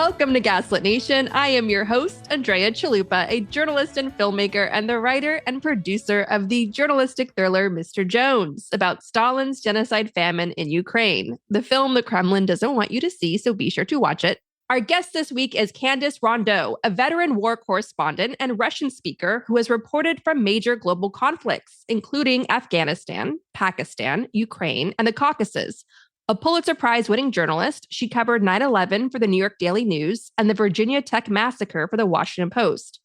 Welcome to Gaslit Nation. I am your host, Andrea Chalupa, a journalist and filmmaker and the writer and producer of the journalistic thriller Mr. Jones about Stalin's genocide famine in Ukraine, the film the Kremlin doesn't want you to see, so be sure to watch it. Our guest this week is Candace Rondeaux, a veteran war correspondent and Russian speaker who has reported from major global conflicts, including Afghanistan, Pakistan, Ukraine, and the Caucasus. A Pulitzer Prize-winning journalist, she covered 9/11 for the New York Daily News and the Virginia Tech massacre for the Washington Post.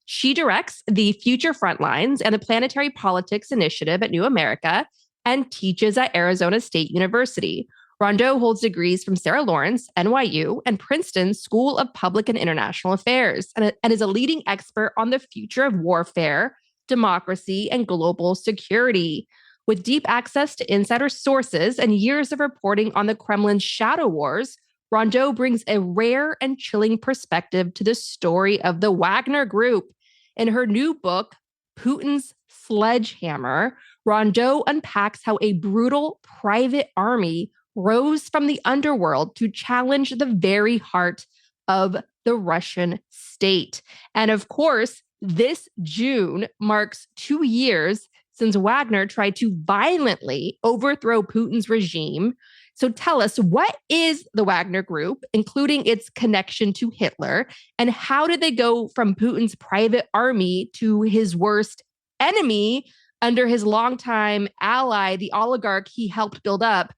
She directs the Future Frontlines and the Planetary Politics Initiative at New America and teaches at Arizona State University. Rondeaux holds degrees from Sarah Lawrence, NYU, and Princeton School of Public and International Affairs, and is a leading expert on the future of warfare, democracy, and global security. With deep access to insider sources and years of reporting on the Kremlin's shadow wars, Rondeaux brings a rare and chilling perspective to the story of the Wagner Group. In her new book, Putin's Sledgehammer, Rondeaux unpacks how a brutal private army rose from the underworld to challenge the very heart of the Russian state. And of course, this June marks 2 years since Wagner tried to violently overthrow Putin's regime. So tell us, what is the Wagner Group, including its connection to Hitler, and how did they go from Putin's private army to his worst enemy under his longtime ally, the oligarch he helped build up,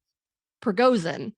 Prigozhin,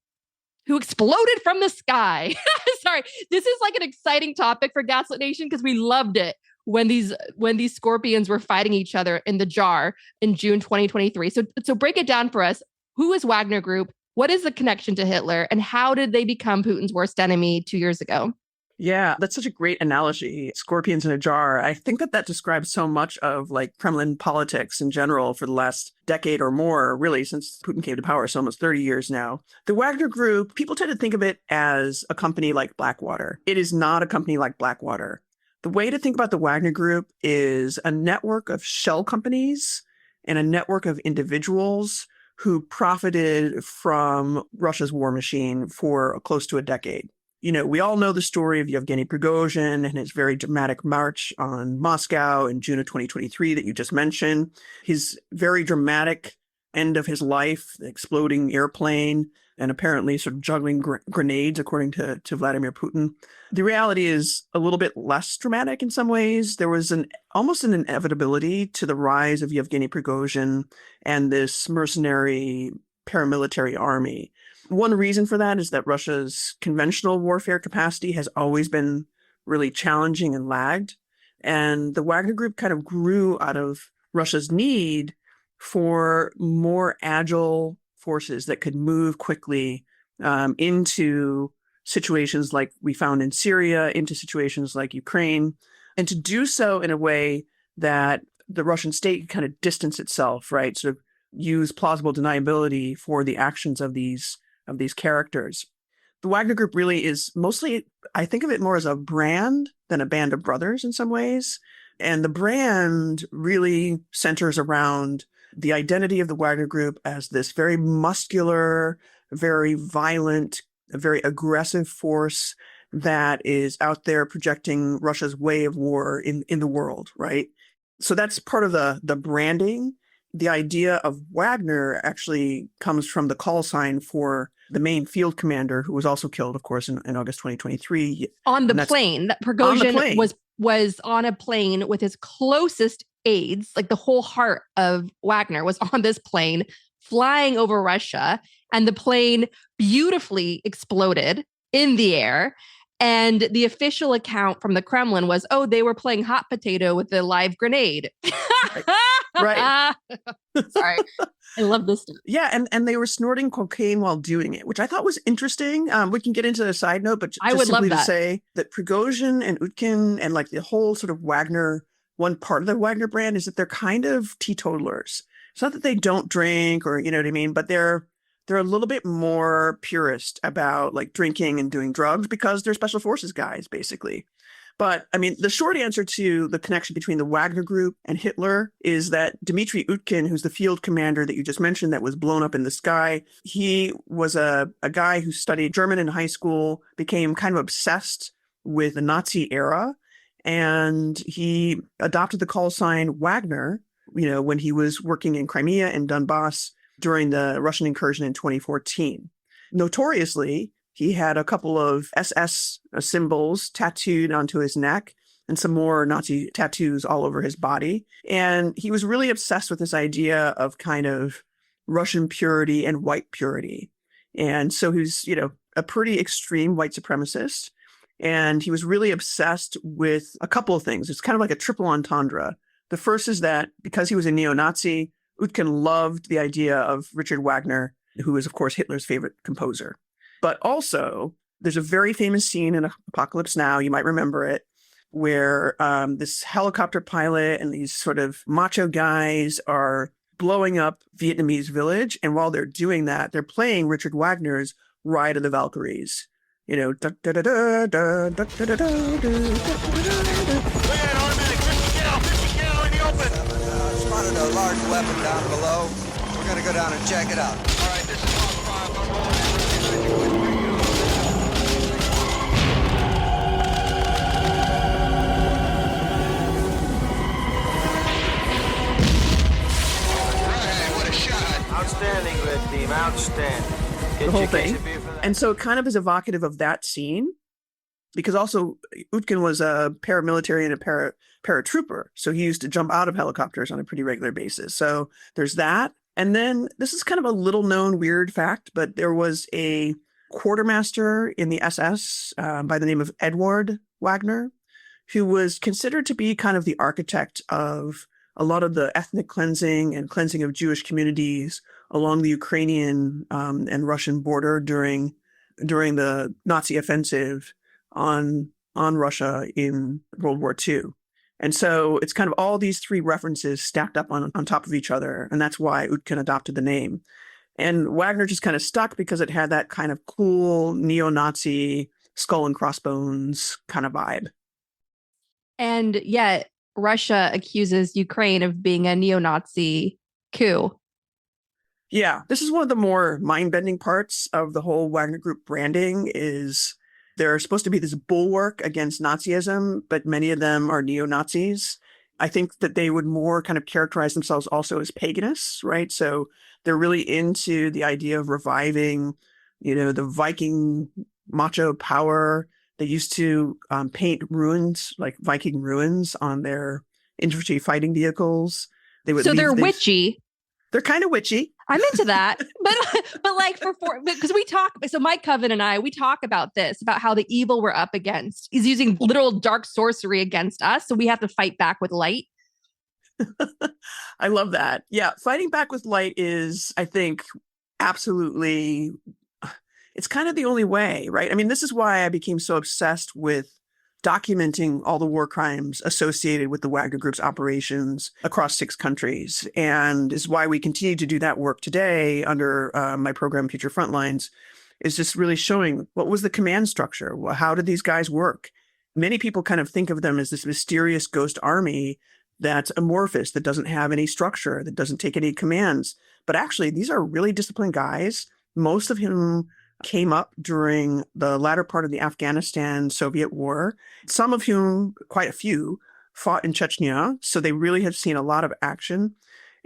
who exploded from the sky? Sorry, this is like an exciting topic for Gaslit Nation because we loved it when these scorpions were fighting each other in the jar in June 2023. So break it down for us. Who is Wagner Group? What is the connection to Hitler? And how did they become Putin's worst enemy 2 years ago? Yeah, that's such a great analogy. Scorpions in a jar. I think that describes so much of like Kremlin politics in general for the last decade or more, really, since Putin came to power, so almost 30 years now. The Wagner Group, people tend to think of it as a company like Blackwater. It is not a company like Blackwater. The way to think about the Wagner Group is a network of shell companies and a network of individuals who profited from Russia's war machine for close to a decade. You know, we all know the story of Yevgeny Prigozhin and his very dramatic march on Moscow in June of 2023 that you just mentioned. His very dramatic end of his life, the exploding airplane, and apparently sort of juggling grenades, according to Vladimir Putin. The reality is a little bit less dramatic in some ways. There was almost an inevitability to the rise of Yevgeny Prigozhin and this mercenary paramilitary army. One reason for that is that Russia's conventional warfare capacity has always been really challenging and lagged. And the Wagner Group kind of grew out of Russia's need for more agile forces that could move quickly into situations like we found in Syria, into situations like Ukraine, and to do so in a way that the Russian state could kind of distance itself, right? Sort of use plausible deniability for the actions of these characters. The Wagner Group really is mostly, I think of it more as a brand than a band of brothers in some ways. And the brand really centers around the identity of the Wagner Group as this very muscular, very violent, very aggressive force that is out there projecting Russia's way of war in the world, right? So that's part of the branding. The idea of Wagner actually comes from the call sign for the main field commander, who was also killed, of course, in August 2023. On the plane. That Prigozhin was on a plane with his closest aides, like the whole heart of Wagner was on this plane flying over Russia, and the plane beautifully exploded in the air. And the official account from the Kremlin was, they were playing hot potato with a live grenade. Right. Sorry. I love this stuff. Yeah, and they were snorting cocaine while doing it, which I thought was interesting. We can get into the side note, but I would simply love that. To say that Prigozhin and Utkin and like the whole sort of Wagner, one part of the Wagner brand is that they're kind of teetotalers. It's not that they don't drink or, you know what I mean, but they're a little bit more purist about like drinking and doing drugs because they're special forces guys, basically. But I mean, the short answer to the connection between the Wagner group and Hitler is that Dmitry Utkin, who's the field commander that you just mentioned that was blown up in the sky, he was a guy who studied German in high school, became kind of obsessed with the Nazi era, and he adopted the call sign Wagner, when he was working in Crimea and Donbass during the Russian incursion in 2014. Notoriously, he had a couple of SS symbols tattooed onto his neck and some more Nazi tattoos all over his body. And he was really obsessed with this idea of kind of Russian purity and white purity. And so he was, a pretty extreme white supremacist. And he was really obsessed with a couple of things. It's kind of like a triple entendre. The first is that because he was a neo-Nazi, Utkin loved the idea of Richard Wagner, who was, of course, Hitler's favorite composer. But also, there's a very famous scene in Apocalypse Now, you might remember it, where this helicopter pilot and these sort of macho guys are blowing up Vietnamese village. And while they're doing that, they're playing Richard Wagner's Ride of the Valkyries. Look at that automatic 50 cal in the open. Spotted a large weapon down below. We're going to go down and check it out. All right, this is Hawk 5. I'm on. Outstanding, red team. Outstanding. The whole thing. And so it kind of is evocative of that scene, because also Utkin was a paramilitary and a paratrooper. So he used to jump out of helicopters on a pretty regular basis. So there's that. And then this is kind of a little known weird fact, but there was a quartermaster in the SS by the name of Eduard Wagner, who was considered to be kind of the architect of a lot of the ethnic cleansing and cleansing of Jewish communities along the Ukrainian and Russian border during the Nazi offensive on Russia in World War II. And so it's kind of all these three references stacked up on top of each other. And that's why Utkin adopted the name. And Wagner just kind of stuck because it had that kind of cool neo-Nazi skull and crossbones kind of vibe. And yet Russia accuses Ukraine of being a neo-Nazi coup. Yeah, this is one of the more mind-bending parts of the whole Wagner Group branding is they're supposed to be this bulwark against Nazism, but many of them are neo-Nazis. I think that they would more kind of characterize themselves also as paganists, right? So they're really into the idea of reviving, the Viking macho power. They used to paint ruins, like Viking ruins, on their infantry fighting vehicles. They're witchy. They're kind of witchy. I'm into that. but like because we talk, so Mike Coven and I, we talk about this, about how the evil we're up against is using literal dark sorcery against us. So we have to fight back with light. I love that. Yeah. Fighting back with light is, I think, absolutely, it's kind of the only way, right? I mean, this is why I became so obsessed with documenting all the war crimes associated with the Wagner Group's operations across 6 countries. And is why we continue to do that work today under my program, Future Frontlines, is just really showing what was the command structure? How did these guys work? Many people kind of think of them as this mysterious ghost army that's amorphous, that doesn't have any structure, that doesn't take any commands. But actually, these are really disciplined guys, most of whom came up during the latter part of the Afghanistan-Soviet war, some of whom, quite a few, fought in Chechnya. So they really have seen a lot of action.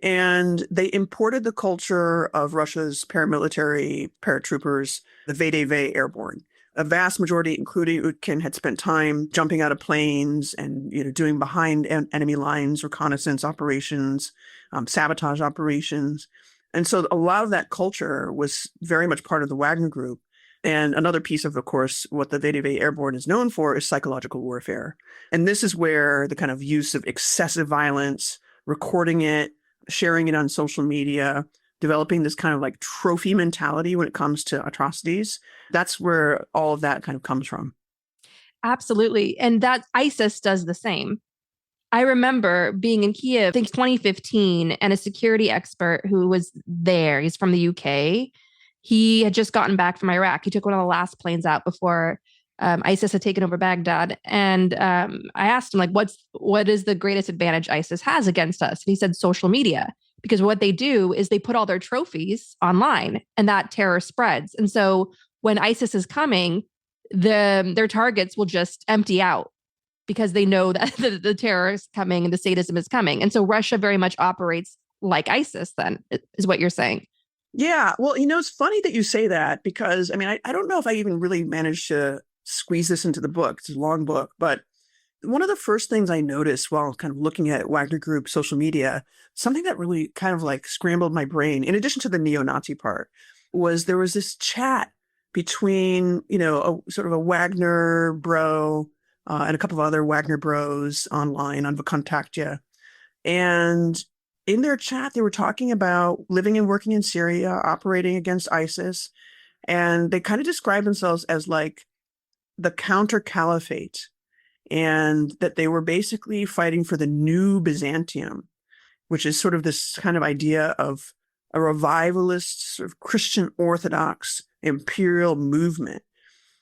And they imported the culture of Russia's paramilitary paratroopers, the VDV airborne. A vast majority, including Utkin, had spent time jumping out of planes and doing behind enemy lines, reconnaissance operations, sabotage operations. And so a lot of that culture was very much part of the Wagner Group. And another piece of course, what the VDV Airborne is known for is psychological warfare. And this is where the kind of use of excessive violence, recording it, sharing it on social media, developing this kind of like trophy mentality when it comes to atrocities, that's where all of that kind of comes from. Absolutely. And that ISIS does the same. I remember being in Kiev, I think 2015, and a security expert who was there, he's from the UK. He had just gotten back from Iraq. He took one of the last planes out before ISIS had taken over Baghdad. And I asked him, like, what is the greatest advantage ISIS has against us? And he said social media, because what they do is they put all their trophies online and that terror spreads. And so when ISIS is coming, their targets will just empty out because they know that the terror is coming and the sadism is coming. And so Russia very much operates like ISIS, then, is what you're saying. Yeah. Well, it's funny that you say that because, I don't know if I even really managed to squeeze this into the book. It's a long book, but one of the first things I noticed while kind of looking at Wagner Group social media, something that really kind of like scrambled my brain, in addition to the neo-Nazi part, was there was this chat between, sort of a Wagner bro and a couple of other Wagner bros online on Vkontakte. And in their chat, they were talking about living and working in Syria, operating against ISIS. And they kind of described themselves as like the counter caliphate, and that they were basically fighting for the new Byzantium, which is sort of this kind of idea of a revivalist, sort of Christian Orthodox imperial movement.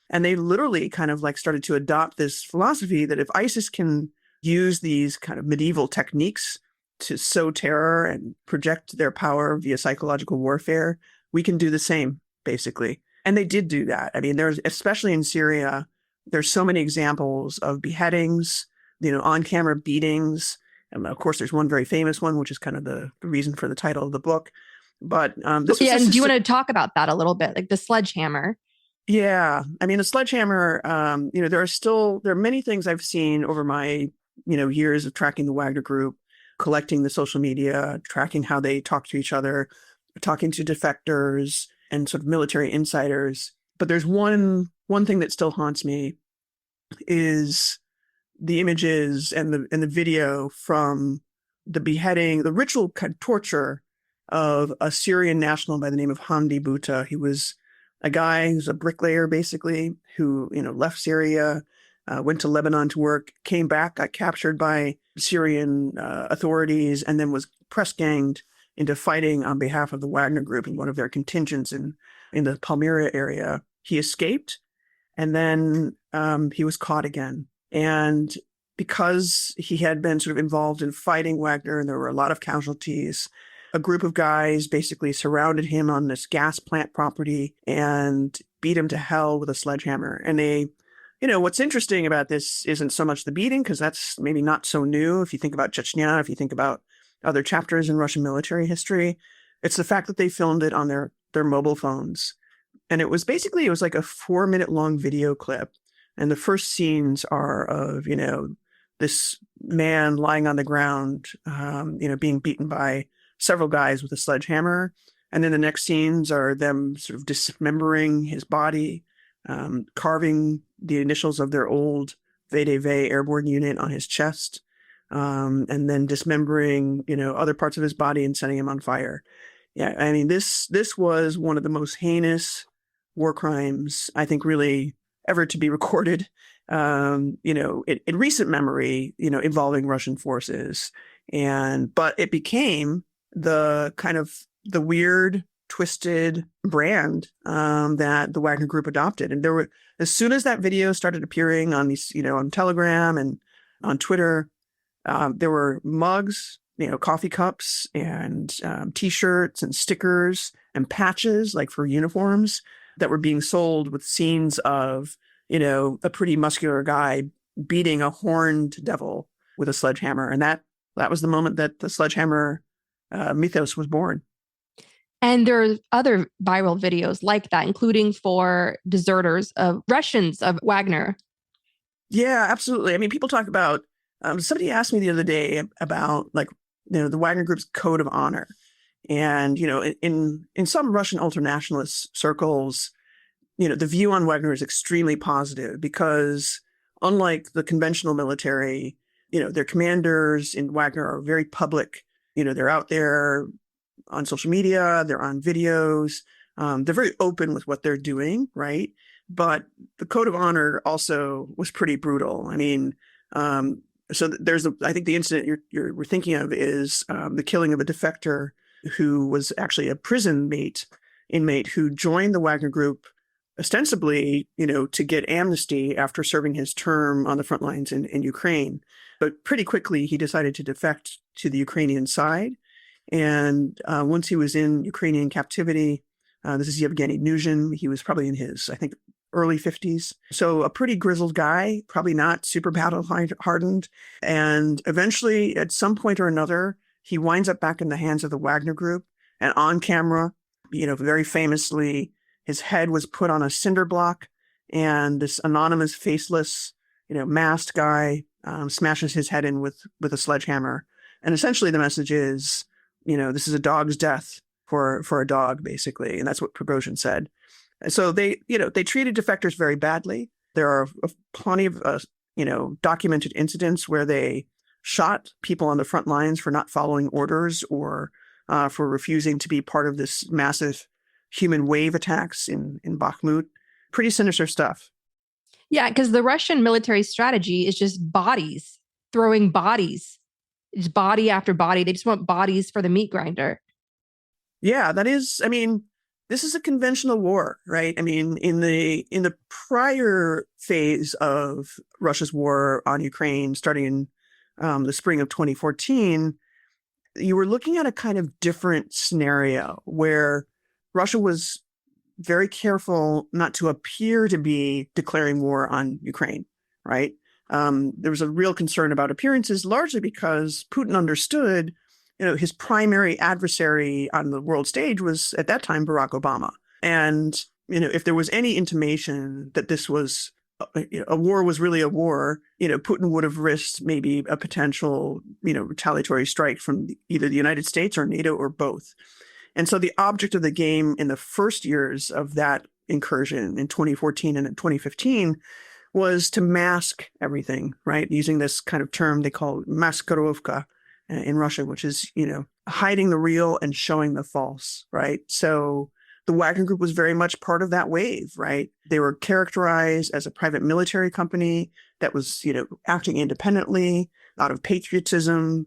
And they literally kind of like started to adopt this philosophy that if ISIS can use these kind of medieval techniques to sow terror and project their power via psychological warfare, we can do the same, basically. And they did do that. There's, especially in Syria, there's so many examples of beheadings, on-camera beatings. And of course, there's one very famous one, which is kind of the reason for the title of the book. But this was and do you want to talk about that a little bit, like the sledgehammer? Yeah. The sledgehammer, there are many things I've seen over my, years of tracking the Wagner Group, collecting the social media, tracking how they talk to each other, talking to defectors and sort of military insiders. But there's one thing that still haunts me is the images and the video from the beheading, the ritual torture of a Syrian national by the name of Hamdi Bouta. He was a guy who's a bricklayer, basically, who, left Syria, went to Lebanon to work, came back, got captured by Syrian authorities, and then was press ganged into fighting on behalf of the Wagner Group in one of their contingents in the Palmyra area. He escaped, and then he was caught again. And because he had been sort of involved in fighting Wagner, and there were a lot of casualties, a group of guys basically surrounded him on this gas plant property and beat him to hell with a sledgehammer. And they, what's interesting about this isn't so much the beating, because that's maybe not so new. If you think about Chechnya, if you think about other chapters in Russian military history, it's the fact that they filmed it on their mobile phones. And it was like a 4-minute long video clip. And the first scenes are of, this man lying on the ground, being beaten by several guys with a sledgehammer. And then the next scenes are them sort of dismembering his body, carving the initials of their old VDV airborne unit on his chest, and then dismembering, other parts of his body and setting him on fire. Yeah, this was one of the most heinous war crimes, I think, really ever to be recorded, in recent memory, involving Russian forces. But it became the kind of the weird, twisted brand that the Wagner Group adopted. And as soon as that video started appearing on these, on Telegram and on Twitter, there were mugs, coffee cups and T-shirts and stickers and patches, like for uniforms, that were being sold with scenes of, a pretty muscular guy beating a horned devil with a sledgehammer. And that was the moment that the sledgehammer mythos was born. And there are other viral videos like that, including for deserters of Russians of Wagner. Yeah, absolutely. People talk about, somebody asked me the other day about the Wagner Group's code of honor. And, in some Russian ultranationalist circles, the view on Wagner is extremely positive because, unlike the conventional military, their commanders in Wagner are very public. They're out there on social media, they're on videos, they're very open with what they're doing, right? But the code of honor also was pretty brutal. So there's I think the incident you're thinking of is the killing of a defector who was actually a prison inmate who joined the Wagner Group ostensibly, to get amnesty after serving his term on the front lines in Ukraine. But pretty quickly, he decided to defect to the Ukrainian side. And once he was in Ukrainian captivity, this is Yevgeny Prigozhin. He was probably in his, I think, early 50s. So a pretty grizzled guy, probably not super battle hardened. And eventually, at some point or another, he winds up back in the hands of the Wagner group. And on camera, very famously, his head was put on a cinder block, and this anonymous, faceless, masked guy smashes his head in with a sledgehammer. And essentially the message is, this is a dog's death for a dog, basically. And that's what Prigozhin said. And so they treated defectors very badly. There are plenty of, documented incidents where they shot people on the front lines for not following orders or for refusing to be part of this massive human wave attacks in Bakhmut. Pretty sinister stuff. Yeah, because the Russian military strategy is just bodies, throwing bodies. It's body after body. They just want bodies for the meat grinder. Yeah, this is a conventional war, right? In the prior phase of Russia's war on Ukraine, starting in the spring of 2014, you were looking at a kind of different scenario where Russia was very careful not to appear to be declaring war on Ukraine, right? There was a real concern about appearances, largely because Putin understood, his primary adversary on the world stage was at that time Barack Obama. And, if there was any intimation that this was a war was really a war, Putin would have risked maybe a potential, retaliatory strike from either the United States or NATO or both. And so the object of the game in the first years of that incursion in 2014 and in 2015 was to mask everything, right? Using this kind of term they call maskirovka in Russia, which is, hiding the real and showing the false, right? So the Wagner Group was very much part of that wave, right? They were characterized as a private military company that was, acting independently, out of patriotism,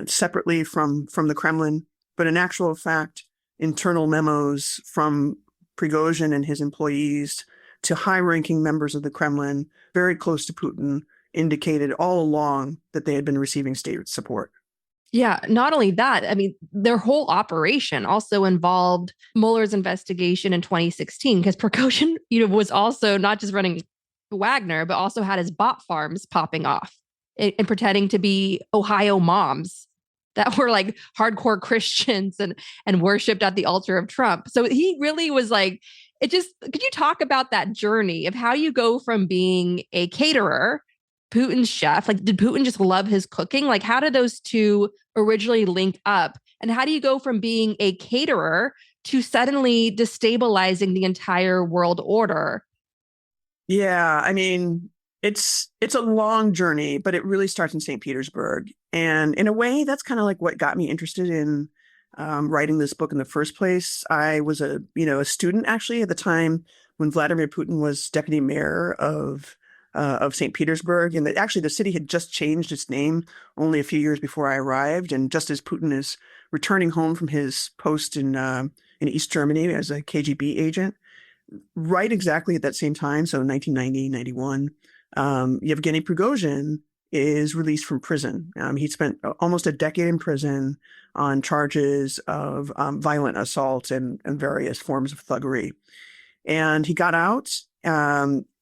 separately from the Kremlin. But in actual fact, internal memos from Prigozhin and his employees to high-ranking members of the Kremlin, very close to Putin, indicated all along that they had been receiving state support. Yeah, not only that, their whole operation also involved Mueller's investigation in 2016, because Prigozhin, was also not just running Wagner, but also had his bot farms popping off and pretending to be Ohio moms that were like hardcore Christians and worshipped at the altar of Trump. So he really was like, could you talk about that journey of how you go from being a caterer, Putin's chef? Like, did Putin just love his cooking? Like, how did those two originally link up? And how do you go from being a caterer to suddenly destabilizing the entire world order? Yeah, it's a long journey, but it really starts in St. Petersburg. And in a way, that's kind of like what got me interested in writing this book in the first place. I was a student actually at the time when Vladimir Putin was deputy mayor of St. Petersburg. And actually the city had just changed its name only a few years before I arrived. And just as Putin is returning home from his post in East Germany as a KGB agent, right exactly at that same time, so 1990, 91, Yevgeny Prigozhin is released from prison. He spent almost a decade in prison on charges of violent assault and various forms of thuggery. And he got out.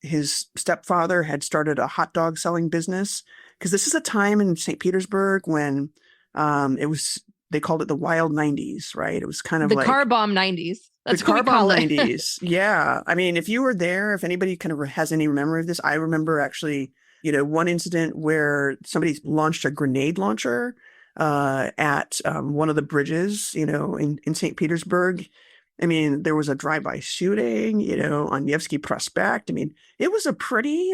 His stepfather had started a hot dog selling business, because this is a time in St. Petersburg when they called it the wild 90s, right? It was kind of the like car bomb 90s. That's the car what we call bomb it. 90s. Yeah. If you were there, if anybody kind of has any memory of this, I remember actually, one incident where somebody launched a grenade launcher at one of the bridges, in St. Petersburg. There was a drive-by shooting, on Nevsky Prospect. It was a pretty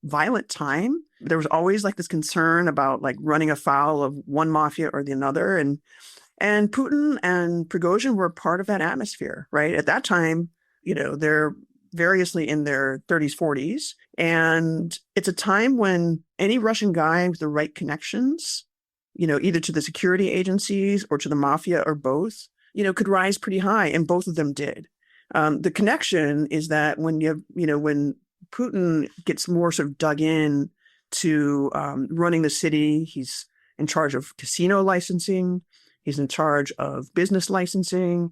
violent time. There was always this concern about running afoul of one mafia or the other. And Putin and Prigozhin were part of that atmosphere, right? At that time, they're variously in their 30s, 40s. And it's a time when any Russian guy with the right connections, either to the security agencies or to the mafia or both, could rise pretty high. And both of them did. The connection is that when Putin gets more sort of dug in to running the city, he's in charge of casino licensing. He's in charge of business licensing.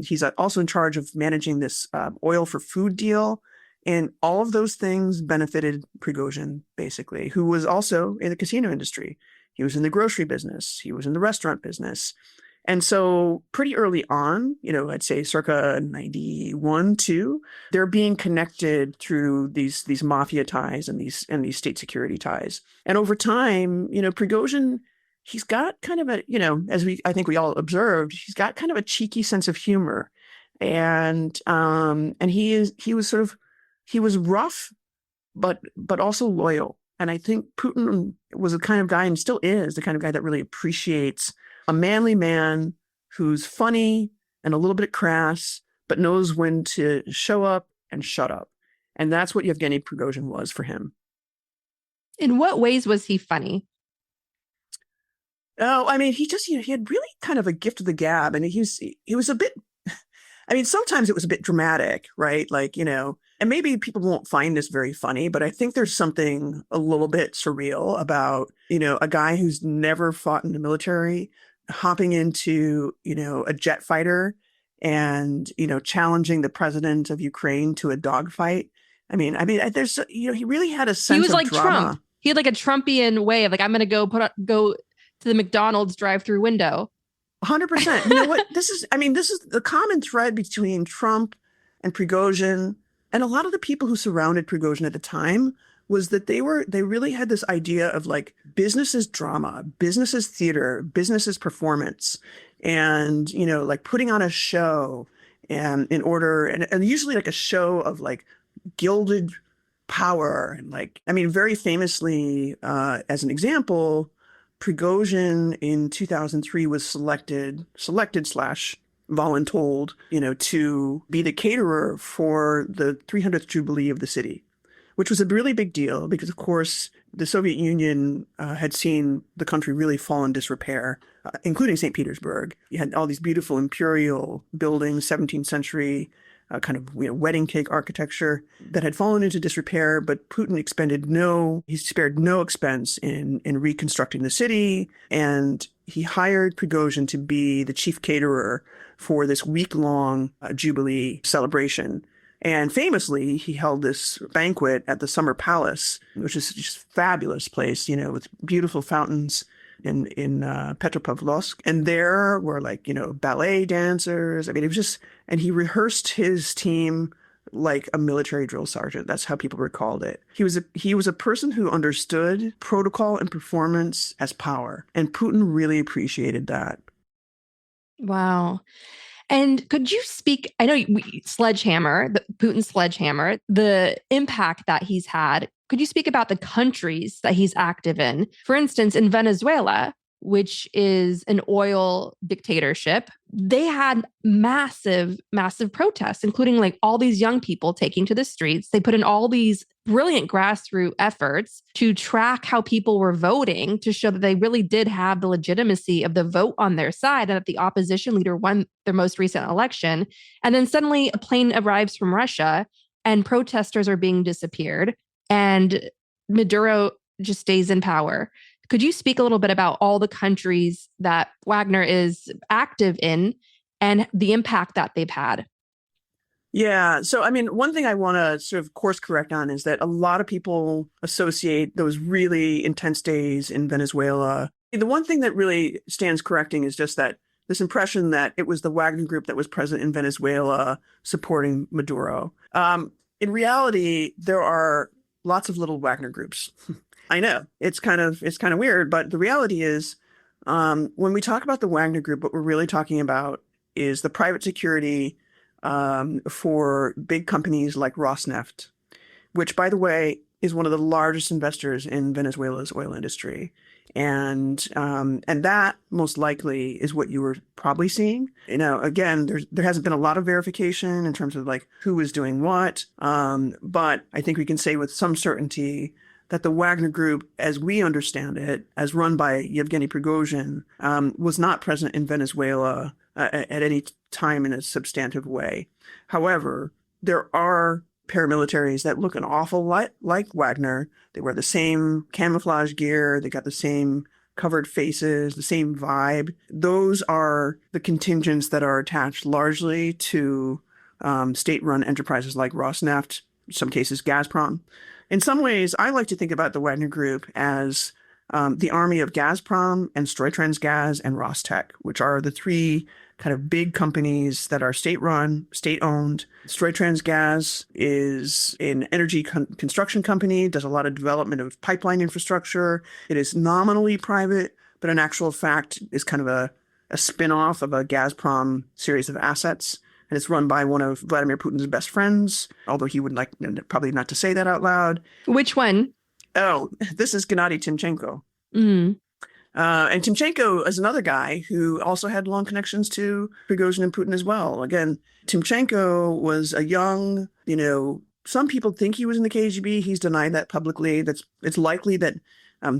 He's also in charge of managing this oil for food deal. And all of those things benefited Prigozhin, basically, who was also in the casino industry. He was in the grocery business. He was in the restaurant business. And so pretty early on, I'd say circa 91, 2, they're being connected through these mafia ties and these state security ties. And over time, Prigozhin, he's got kind of a, I think we all observed, he's got kind of a cheeky sense of humor. And he was rough, but also loyal. And I think Putin was the kind of guy, and still is the kind of guy, that really appreciates a manly man who's funny and a little bit crass, but knows when to show up and shut up. And that's what Yevgeny Prigozhin was for him. In what ways was he funny? Oh, I mean, he had really kind of a gift of the gab, and he was a bit, I mean, sometimes it was a bit dramatic, right? Like, and maybe people won't find this very funny, but I think there's something a little bit surreal about, a guy who's never fought in the military, hopping into, a jet fighter and, challenging the president of Ukraine to a dogfight. I mean, there's, he really had a sense he was of like drama. Trump. He had like a Trumpian way of like, I'm going to go to the McDonald's drive-through window. 100%. You know what? This is the common thread between Trump and Prigozhin, and a lot of the people who surrounded Prigozhin at the time, was that they really had this idea of like business is drama, business is theater, business is performance, and like putting on a show, and in order, and usually like a show of like gilded power, and like, I mean, very famously, as an example, Prigozhin in 2003 was selected / voluntold, to be the caterer for the 300th Jubilee of the city, which was a really big deal because, of course, the Soviet Union had seen the country really fall in disrepair, including St. Petersburg. You had all these beautiful imperial buildings, 17th century kind of wedding cake architecture that had fallen into disrepair, but Putin spared no expense in reconstructing the city, and he hired Prigozhin to be the chief caterer for this week-long Jubilee celebration. And famously, he held this banquet at the Summer Palace, which is just a fabulous place, with beautiful fountains in Petropavlovsk. And there were ballet dancers. I mean, it was just, and he rehearsed his team like a military drill sergeant. That's how people recalled it. He was a person who understood protocol and performance as power. And Putin really appreciated that. Wow. And could you speak, I know Sledgehammer, Putin's Sledgehammer, the impact that he's had. Could you speak about the countries that he's active in? For instance, in Venezuela, which is an oil dictatorship, they had massive, massive protests, including like all these young people taking to the streets. They put in all these brilliant grassroots efforts to track how people were voting to show that they really did have the legitimacy of the vote on their side and that the opposition leader won their most recent election. And then suddenly a plane arrives from Russia and protesters are being disappeared and Maduro just stays in power. Could you speak a little bit about all the countries that Wagner is active in and the impact that they've had? Yeah. So, I mean, one thing I want to sort of course correct on is that a lot of people associate those really intense days in Venezuela. The one thing that really stands correcting is just that this impression that it was the Wagner group that was present in Venezuela supporting Maduro. In reality, there are lots of little Wagner groups. I know it's kind of weird, but the reality is, when we talk about the Wagner Group, what we're really talking about is the private security for big companies like Rosneft, which, by the way, is one of the largest investors in Venezuela's oil industry, and that most likely is what you were probably seeing. Again, there hasn't been a lot of verification in terms of like who is doing what, but I think we can say with some certainty that the Wagner Group, as we understand it, as run by Yevgeny Prigozhin, was not present in Venezuela at any time in a substantive way. However, there are paramilitaries that look an awful lot like Wagner. They wear the same camouflage gear. They got the same covered faces, the same vibe. Those are the contingents that are attached largely to state-run enterprises like Rosneft, in some cases Gazprom. In some ways, I like to think about the Wagner Group as the army of Gazprom and Stroytransgaz and Rostec, which are the three kind of big companies that are state-run, state-owned. Stroytransgaz is an energy construction company, does a lot of development of pipeline infrastructure. It is nominally private, but in actual fact is kind of a spin-off of a Gazprom series of assets. And it's run by one of Vladimir Putin's best friends, although he would like probably not to say that out loud. Which one? Oh, this is Gennady Timchenko. Mm. And Timchenko is another guy who also had long connections to Prigozhin and Putin as well. Again, Timchenko was a young, some people think he was in the KGB. He's denied that publicly. It's likely that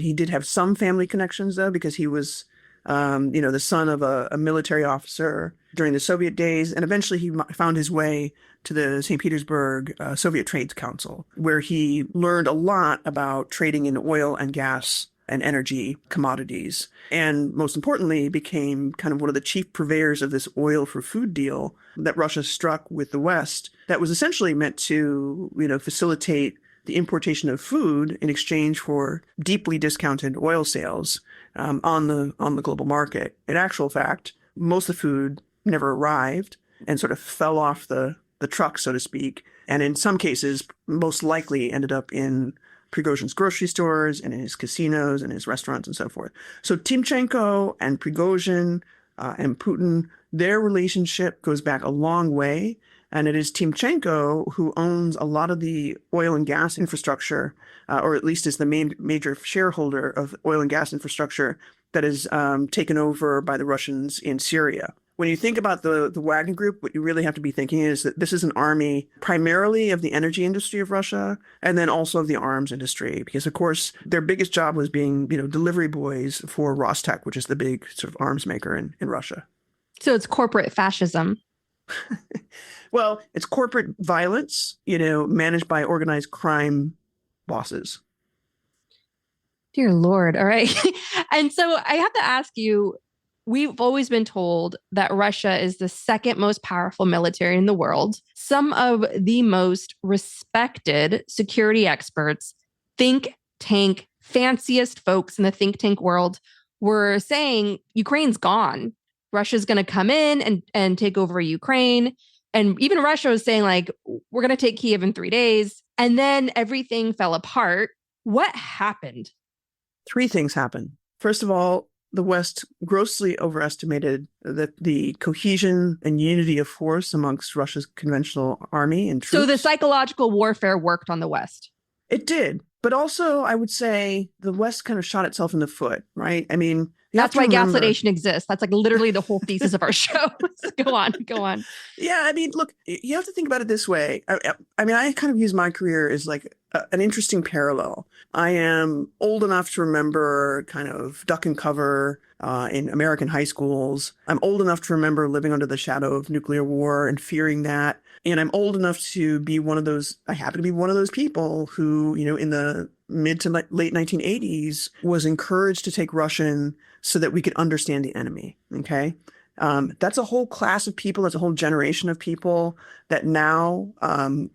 he did have some family connections, though, because he was, the son of a military officer during the Soviet days. And eventually he found his way to the St. Petersburg Soviet Trades Council, where he learned a lot about trading in oil and gas and energy commodities. And most importantly, became kind of one of the chief purveyors of this oil for food deal that Russia struck with the West that was essentially meant to, facilitate the importation of food in exchange for deeply discounted oil sales on the global market. In actual fact, most of the food never arrived and sort of fell off the truck, so to speak. And in some cases, most likely ended up in Prigozhin's grocery stores and in his casinos and his restaurants and so forth. So Timchenko and Prigozhin and Putin, their relationship goes back a long way. And it is Timchenko who owns a lot of the oil and gas infrastructure, or at least is the major shareholder of oil and gas infrastructure that is taken over by the Russians in Syria. When you think about the Wagner Group, what you really have to be thinking is that this is an army primarily of the energy industry of Russia and then also of the arms industry, because, of course, their biggest job was being, delivery boys for Rostec, which is the big sort of arms maker in Russia. So it's corporate fascism. Well, it's corporate violence, managed by organized crime bosses. Dear Lord. All right. And so I have to ask you, we've always been told that Russia is the second most powerful military in the world. Some of the most respected security experts, think tank, fanciest folks in the think tank world were saying Ukraine's gone. Russia's going to come in and take over Ukraine. And even Russia was saying, we're going to take Kyiv in 3 days. And then everything fell apart. What happened? 3 things happened. First of all, the West grossly overestimated the cohesion and unity of force amongst Russia's conventional army and troops. So the psychological warfare worked on the West. It did. But also, I would say the West kind of shot itself in the foot, right? I mean, that's why Gaslit Nation exists. That's literally the whole thesis of our show. Go on. Yeah, I mean, look, you have to think about it this way. I mean, I kind of use my career as an interesting parallel. I am old enough to remember kind of duck and cover in American high schools. I'm old enough to remember living under the shadow of nuclear war and fearing that. And I'm old enough to be I happen to be one of those people who, in the mid to late 1980s was encouraged to take Russian so that we could understand the enemy. Okay. That's a whole class of people. That's a whole generation of people that now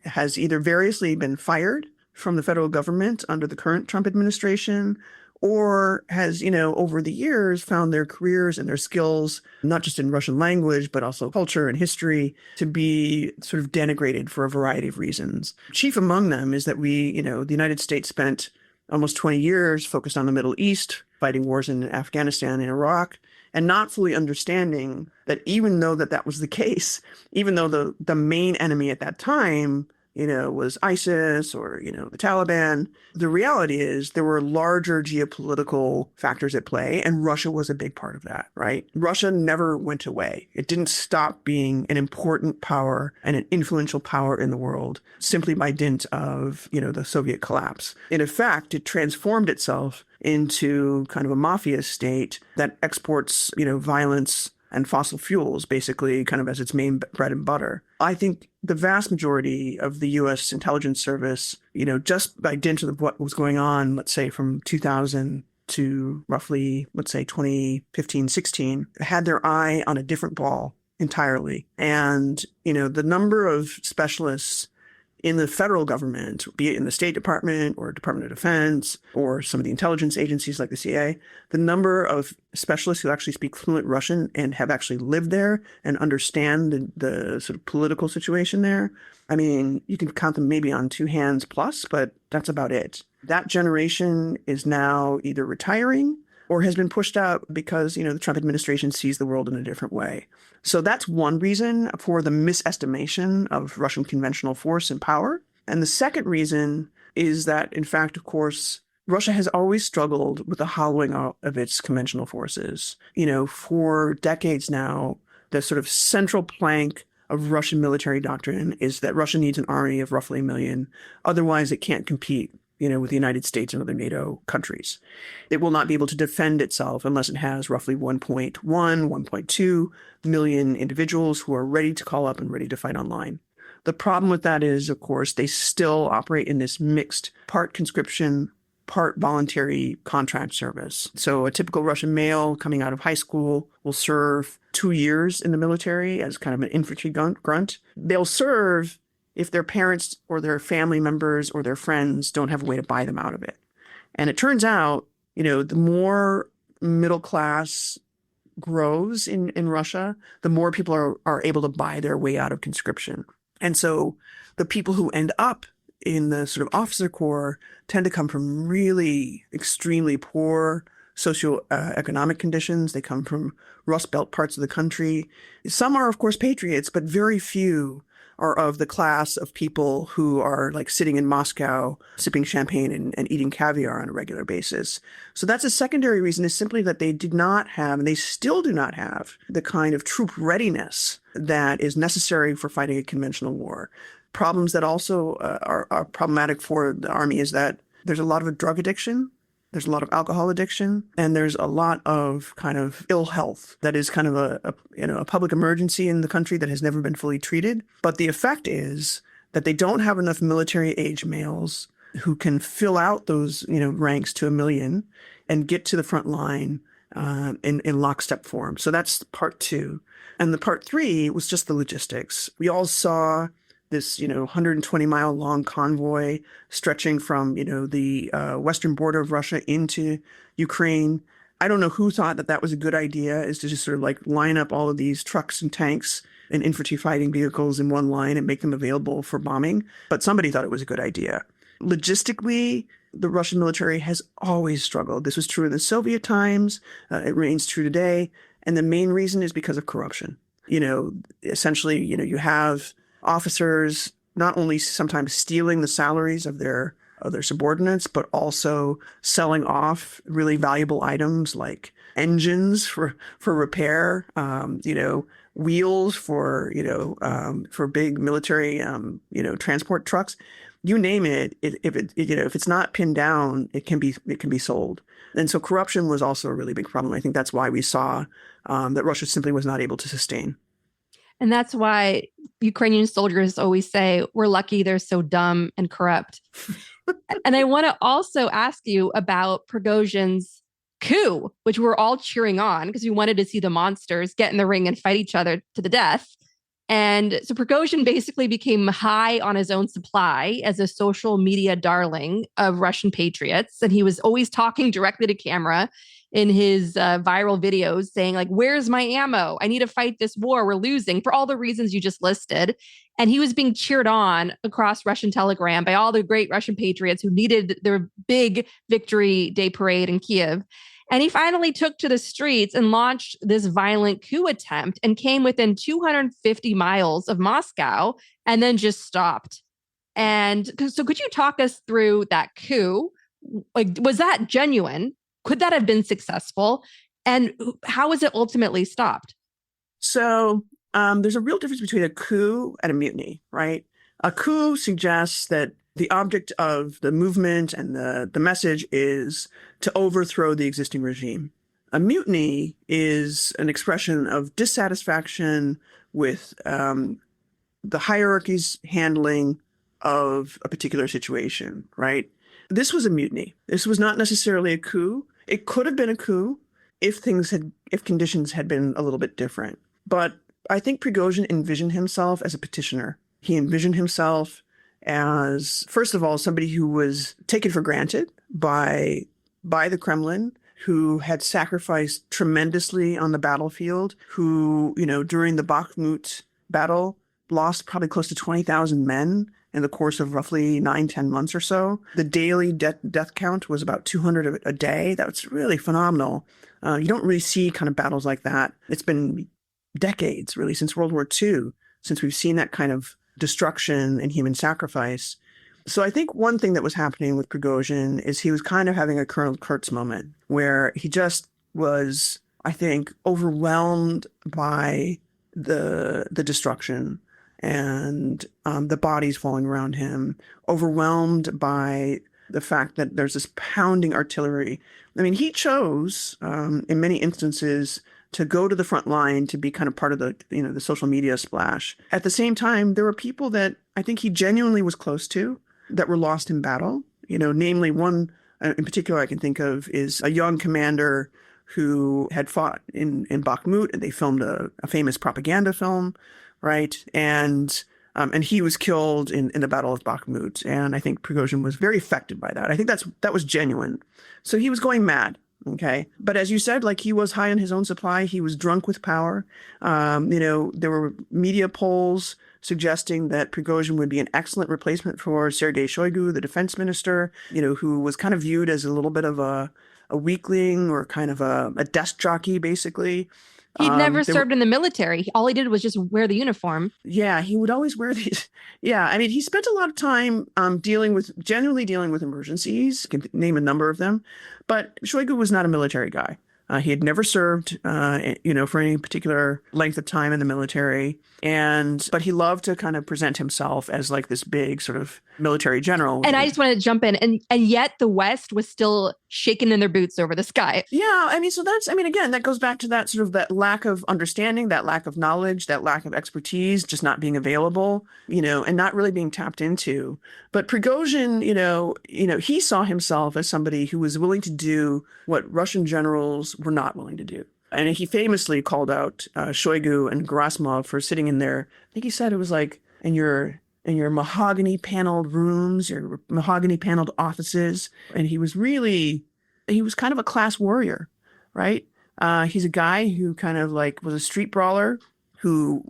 has either variously been fired from the federal government under the current Trump administration, or has, over the years found their careers and their skills, not just in Russian language, but also culture and history, to be sort of denigrated for a variety of reasons. Chief among them is that the United States spent almost 20 years focused on the Middle East, fighting wars in Afghanistan and Iraq, and not fully understanding that even though that was the case, even though the main enemy at that time was ISIS or, the Taliban. The reality is there were larger geopolitical factors at play, and Russia was a big part of that, right? Russia never went away. It didn't stop being an important power and an influential power in the world simply by dint of, the Soviet collapse. And in fact, it transformed itself into kind of a mafia state that exports, violence and fossil fuels, basically kind of as its main bread and butter. I think the vast majority of the U.S. intelligence service, just by dint of what was going on, let's say from 2000 to roughly, let's say 2015, 16, had their eye on a different ball entirely. And, the number of specialists in the federal government, be it in the State Department or Department of Defense or some of the intelligence agencies like the CIA, the number of specialists who actually speak fluent Russian and have actually lived there and understand the sort of political situation there, I mean, you can count them maybe on two hands plus, but that's about it. That generation is now either retiring or has been pushed out because, the Trump administration sees the world in a different way. So that's one reason for the misestimation of Russian conventional force and power. And the second reason is that, in fact, of course, Russia has always struggled with the hollowing out of its conventional forces. For decades now, the sort of central plank of Russian military doctrine is that Russia needs an army of roughly 1 million. Otherwise, it can't compete with the United States and other NATO countries. It will not be able to defend itself unless it has roughly 1.1, 1.2 million individuals who are ready to call up and ready to fight online. The problem with that is, of course, they still operate in this mixed part conscription, part voluntary contract service. So a typical Russian male coming out of high school will serve 2 years in the military as kind of an infantry grunt. They'll serve if their parents or their family members or their friends don't have a way to buy them out of it. And it turns out, the more middle class grows in Russia, the more people are able to buy their way out of conscription. And so the people who end up in the sort of officer corps tend to come from really extremely poor socioeconomic conditions. They come from Rust Belt parts of the country. Some are, of course, patriots, but very few are of the class of people who are like sitting in Moscow, sipping champagne and eating caviar on a regular basis. So that's a secondary reason, is simply that they did not have, and they still do not have, the kind of troop readiness that is necessary for fighting a conventional war. Problems that also are problematic for the army is that there's a lot of drug addiction. There's a lot of alcohol addiction, and there's a lot of kind of ill health that is kind of a public emergency in the country that has never been fully treated. But the effect is that they don't have enough military age males who can fill out those ranks to 1 million and get to the front line in lockstep form. So that's part two. And the part three was just the logistics. We all saw this 120-mile long convoy stretching from the western border of Russia into Ukraine. I don't know who thought that was a good idea, is to just sort of like line up all of these trucks and tanks and infantry fighting vehicles in one line and make them available for bombing. But somebody thought it was a good idea. Logistically, the Russian military has always struggled. This was true in the Soviet times. It remains true today. And the main reason is because of corruption. Essentially, you have officers not only sometimes stealing the salaries of their subordinates, but also selling off really valuable items like engines for repair, wheels for big military, transport trucks. You name it. If it's not pinned down, it can be sold. And so corruption was also a really big problem. I think that's why we saw that Russia simply was not able to sustain. And that's why Ukrainian soldiers always say, we're lucky they're so dumb and corrupt. And I want to also ask you about Prigozhin's coup, which we're all cheering on because we wanted to see the monsters get in the ring and fight each other to the death. And so Prigozhin basically became high on his own supply as a social media darling of Russian patriots. And he was always talking directly to camera in his viral videos saying, like, where's my ammo? I need to fight this war. We're losing, for all the reasons you just listed. And he was being cheered on across Russian Telegram by all the great Russian patriots who needed their big victory day parade in Kiev. And he finally took to the streets and launched this violent coup attempt and came within 250 miles of Moscow and then just stopped. And so could you talk us through that coup? Like, was that genuine? Could that have been successful? And how was it ultimately stopped? So there's a real difference between a coup and a mutiny, right? A coup suggests that the object of the movement and the message is to overthrow the existing regime. A mutiny is an expression of dissatisfaction with the hierarchy's handling of a particular situation, right? This was a mutiny. This was not necessarily a coup. It could have been a coup if conditions had been a little bit different. But I think Prigozhin envisioned himself as a petitioner. He envisioned himself as, first of all, somebody who was taken for granted by the Kremlin, who had sacrificed tremendously on the battlefield, who, during the Bakhmut battle, lost probably close to 20,000 men in the course of roughly 9-10 months or so. The daily death count was about 200 a day. That's really phenomenal. You don't really see kind of battles like that. It's been decades, really, since World War II, since we've seen that kind of destruction and human sacrifice. So I think one thing that was happening with Prigozhin is he was kind of having a Colonel Kurtz moment where he just was, I think, overwhelmed by the destruction and the bodies falling around him, overwhelmed by the fact that there's this pounding artillery. I mean, he chose, in many instances, to go to the front line to be kind of part of the social media splash. At the same time, there were people that I think he genuinely was close to that were lost in battle. Namely one in particular I can think of is a young commander who had fought in Bakhmut, and they filmed a famous propaganda film, right? And he was killed in the Battle of Bakhmut. And I think Prigozhin was very affected by that. I think that was genuine. So he was going mad. Okay. But as you said, like, he was high on his own supply. He was drunk with power. There were media polls suggesting that Prigozhin would be an excellent replacement for Sergei Shoigu, the defense minister, who was kind of viewed as a little bit of a weakling or kind of a desk jockey, basically. He'd never served in the military. All he did was just wear the uniform. Yeah, he would always wear these. Yeah, I mean, he spent a lot of time generally dealing with emergencies. I can name a number of them. But Shoigu was not a military guy. He had never served, for any particular length of time in the military. But he loved to kind of present himself as like this big sort of military general. And I just want to jump in. And yet the West was still shaking in their boots over this guy. Yeah. I mean, again, that goes back to that sort of that lack of understanding, that lack of knowledge, that lack of expertise, just not being available, and not really being tapped into. But Prigozhin, he saw himself as somebody who was willing to do what Russian generals were not willing to do. And he famously called out Shoigu and Gerasimov for sitting in there. I think he said it was like in your mahogany paneled rooms, your mahogany paneled offices. And he was kind of a class warrior, right? He's a guy who kind of like was a street brawler who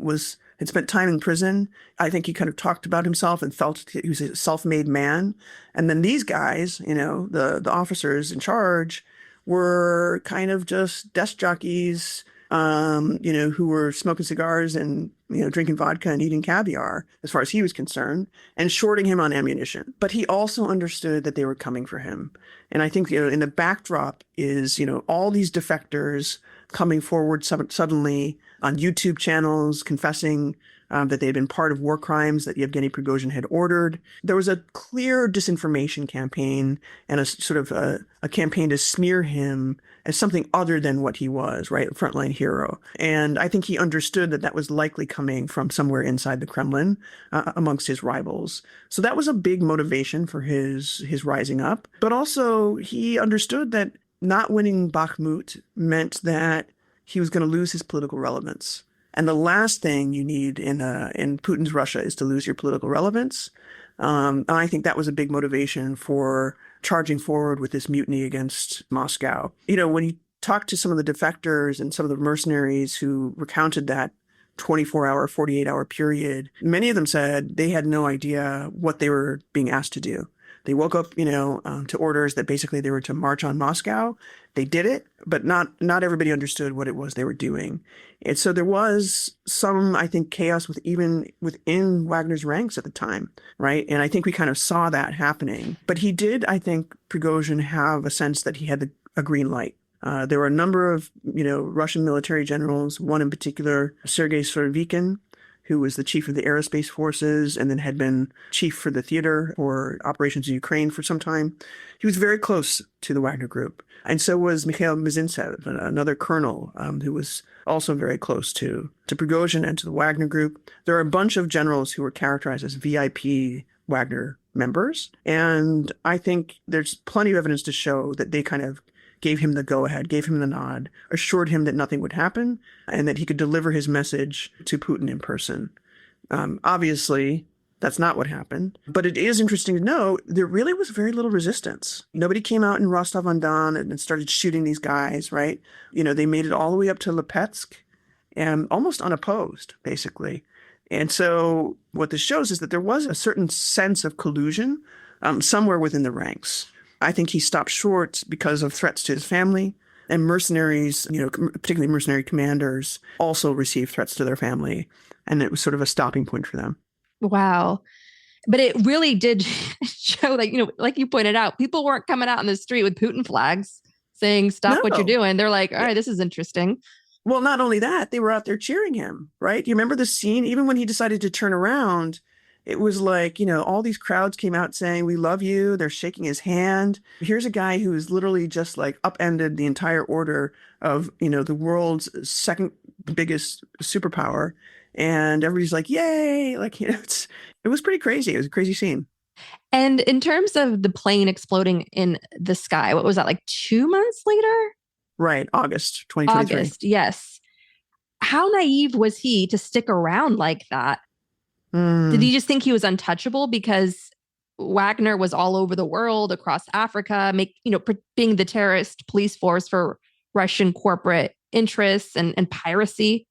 had spent time in prison. I think he kind of talked about himself and felt he was a self-made man. And then these guys, the officers in charge, were kind of just desk jockeys, who were smoking cigars and, drinking vodka and eating caviar, as far as he was concerned, and shorting him on ammunition. But he also understood that they were coming for him. And I think, in the backdrop is, all these defectors coming forward suddenly on YouTube channels, confessing that they had been part of war crimes that Yevgeny Prigozhin had ordered. There was a clear disinformation campaign and a sort of a campaign to smear him as something other than what he was, right? A frontline hero. And I think he understood that was likely coming from somewhere inside the Kremlin amongst his rivals. So that was a big motivation for his rising up. But also he understood that not winning Bakhmut meant that he was going to lose his political relevance. And the last thing you need in Putin's Russia is to lose your political relevance. And I think that was a big motivation for charging forward with this mutiny against Moscow. When you talk to some of the defectors and some of the mercenaries who recounted that 24-hour, 48-hour period, many of them said they had no idea what they were being asked to do. They woke up, to orders that basically they were to march on Moscow. They did it, but not everybody understood what it was they were doing. And so there was some, I think, chaos even within Wagner's ranks at the time, right? And I think we kind of saw that happening. But he did, I think, Prigozhin have a sense that he had a green light. There were a number of, Russian military generals, one in particular, Sergei Surovikin, who was the chief of the aerospace forces and then had been chief for the theater for operations in Ukraine for some time. He was very close to the Wagner Group. And so was Mikhail Mizintsev, another colonel who was also very close to Prigozhin and to the Wagner Group. There are a bunch of generals who were characterized as VIP Wagner members. And I think there's plenty of evidence to show that they kind of gave him the go-ahead, gave him the nod, assured him that nothing would happen, and that he could deliver his message to Putin in person. Obviously, that's not what happened. But it is interesting to note there really was very little resistance. Nobody came out in Rostov-on-Don and started shooting these guys, right? They made it all the way up to Lipetsk and almost unopposed, basically. And so what this shows is that there was a certain sense of collusion somewhere within the ranks. I think he stopped short because of threats to his family, and mercenaries, particularly mercenary commanders, also received threats to their family. And it was sort of a stopping point for them. Wow. But it really did show that, like you pointed out, people weren't coming out in the street with Putin flags saying, stop what you're doing. They're like, all right, this is interesting. Well, not only that, they were out there cheering him, right? You remember the scene? Even when he decided to turn around, it was like, all these crowds came out saying, we love you. They're shaking his hand. Here's a guy who's literally just like upended the entire order of, the world's second biggest superpower. And everybody's like, yay. Like, it was pretty crazy. It was a crazy scene. And in terms of the plane exploding in the sky, what was that, like 2 months later? Right. August 2023. August, yes. How naive was he to stick around like that? Did he just think he was untouchable because Wagner was all over the world, across Africa, being the terrorist police force for Russian corporate interests and piracy?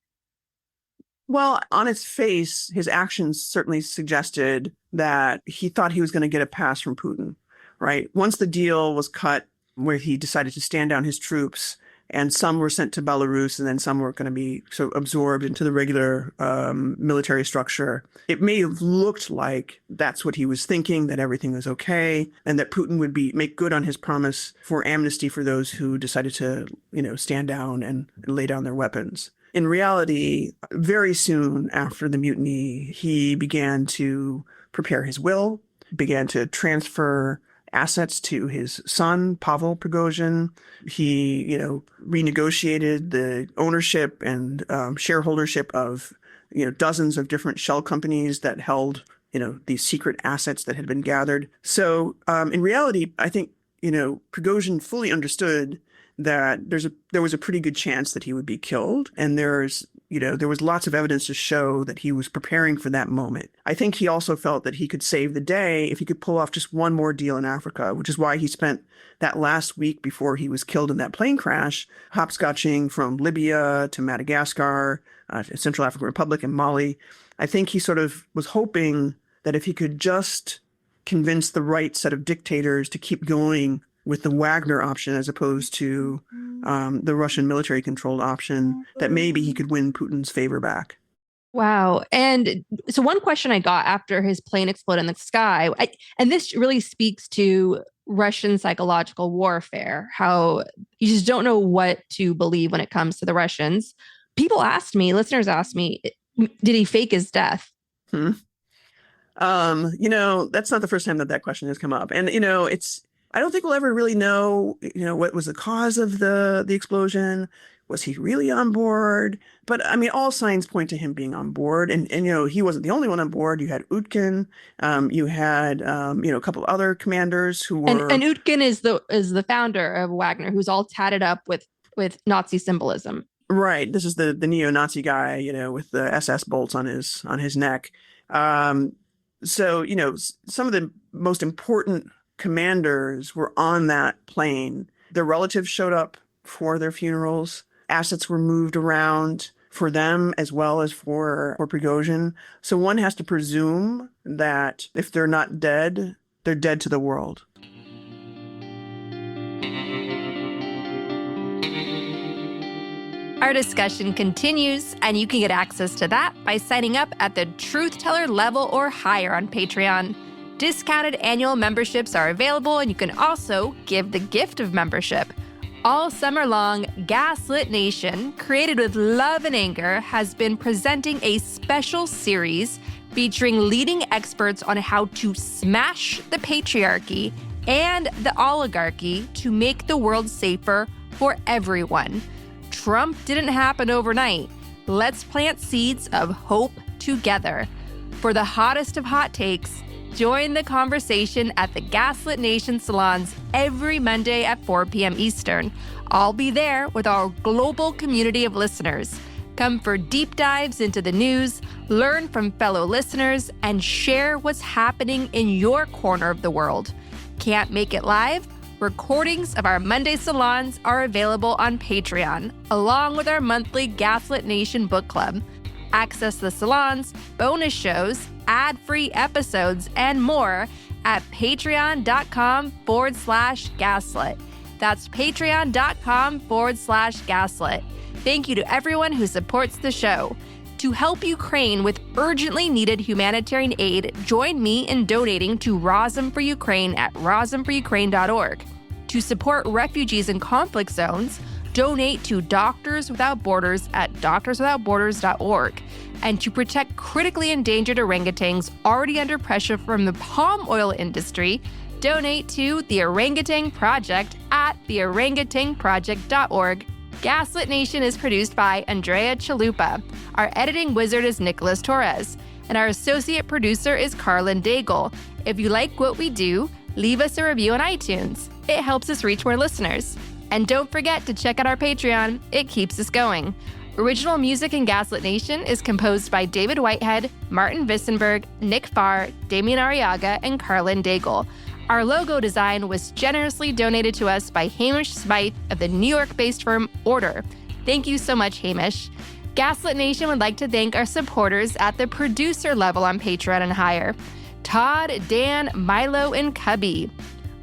Well, on its face, his actions certainly suggested that he thought he was going to get a pass from Putin, right? Once the deal was cut where he decided to stand down his troops, and some were sent to Belarus, and then some were going to be sort of absorbed into the regular military structure. It may have looked like that's what he was thinking, that everything was okay, and that Putin would make good on his promise for amnesty for those who decided to, stand down and lay down their weapons. In reality, very soon after the mutiny, he began to prepare his will, began to transfer assets to his son, Pavel Prigozhin. He, renegotiated the ownership and shareholdership of, dozens of different shell companies that held, these secret assets that had been gathered. So in reality, I think, Prigozhin fully understood that there was a pretty good chance that he would be killed. And there was lots of evidence to show that he was preparing for that moment. I think he also felt that he could save the day if he could pull off just one more deal in Africa, which is why he spent that last week before he was killed in that plane crash, hopscotching from Libya to Madagascar, Central African Republic and Mali. I think he sort of was hoping that if he could just convince the right set of dictators to keep going with the Wagner option as opposed to the Russian military-controlled option, that maybe he could win Putin's favor back. Wow. And so one question I got after his plane exploded in the sky, and this really speaks to Russian psychological warfare, how you just don't know what to believe when it comes to the Russians. Listeners asked me, did he fake his death? That's not the first time that question has come up. And, I don't think we'll ever really know, what was the cause of the explosion. Was he really on board? But all signs point to him being on board. And he wasn't the only one on board. You had Utkin. You had, a couple other commanders who were. And Utkin is the founder of Wagner, who's all tatted up with Nazi symbolism. Right. This is the neo-Nazi guy, with the SS bolts on his neck. So, some of the most important commanders were on that plane. Their relatives showed up for their funerals. Assets were moved around for them as well as for Prigozhin. So one has to presume that if they're not dead, they're dead to the world. Our discussion continues, and you can get access to that by signing up at the Truth Teller level or higher on Patreon. Discounted annual memberships are available, and you can also give the gift of membership. All summer long, Gaslit Nation, created with love and anger, has been presenting a special series featuring leading experts on how to smash the patriarchy and the oligarchy to make the world safer for everyone. Trump didn't happen overnight. Let's plant seeds of hope together. For the hottest of hot takes, join the conversation at the Gaslit Nation salons every Monday at 4 p.m. Eastern. I'll be there with our global community of listeners. Come for deep dives into the news, learn from fellow listeners, and share what's happening in your corner of the world. Can't make it live? Recordings of our Monday salons are available on Patreon, along with our monthly Gaslit Nation book club. Access the salons, bonus shows, ad-free episodes, and more at patreon.com/gaslit. That's patreon.com/gaslit. Thank you to everyone who supports the show. To help Ukraine with urgently needed humanitarian aid, join me in donating to Razom for Ukraine at razomforukraine.org. To support refugees in conflict zones, donate to Doctors Without Borders at doctorswithoutborders.org. And to protect critically endangered orangutans already under pressure from the palm oil industry, donate to the Orangutan Project at theorangutanproject.org. Gaslit Nation is produced by Andrea Chalupa. Our editing wizard is Nicholas Torres. And our associate producer is Carlin Daigle. If you like what we do, leave us a review on iTunes. It helps us reach more listeners. And don't forget to check out our Patreon. It keeps us going. Original music in Gaslit Nation is composed by David Whitehead, Martin Vissenberg, Nick Farr, Damian Arriaga, and Carlin Daigle. Our logo design was generously donated to us by Hamish Smythe of the New York-based firm Order. Thank you so much, Hamish. Gaslit Nation would like to thank our supporters at the producer level on Patreon and higher: Todd, Dan, Milo, and Cubby,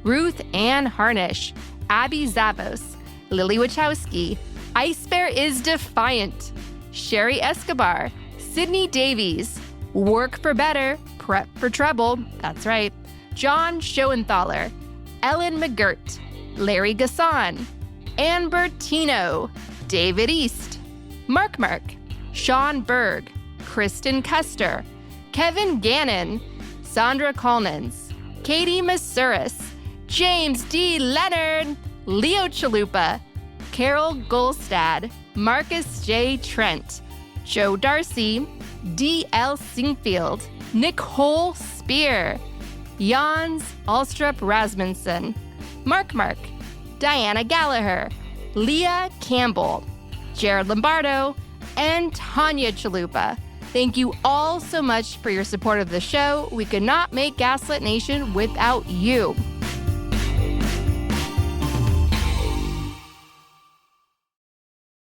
Ruth Ann Harnish, Abby Zavos, Lily Wachowski, Ice Bear is Defiant, Sherry Escobar, Sydney Davies, Work for Better, Prep for Trouble, that's right, John Schoenthaler, Ellen McGirt, Larry Gasson, Ann Bertino, David East, Mark, Sean Berg, Kristen Custer, Kevin Gannon, Sandra Collins, Katie Masuris, James D. Leonard, Leo Chalupa, Carol Golstad, Marcus J. Trent, Joe Darcy, D.L. Singfield, Nicole Spear, Jans Alstrup Rasmussen, Mark, Diana Gallagher, Leah Campbell, Jared Lombardo, and Tanya Chalupa. Thank you all so much for your support of the show. We could not make Gaslit Nation without you.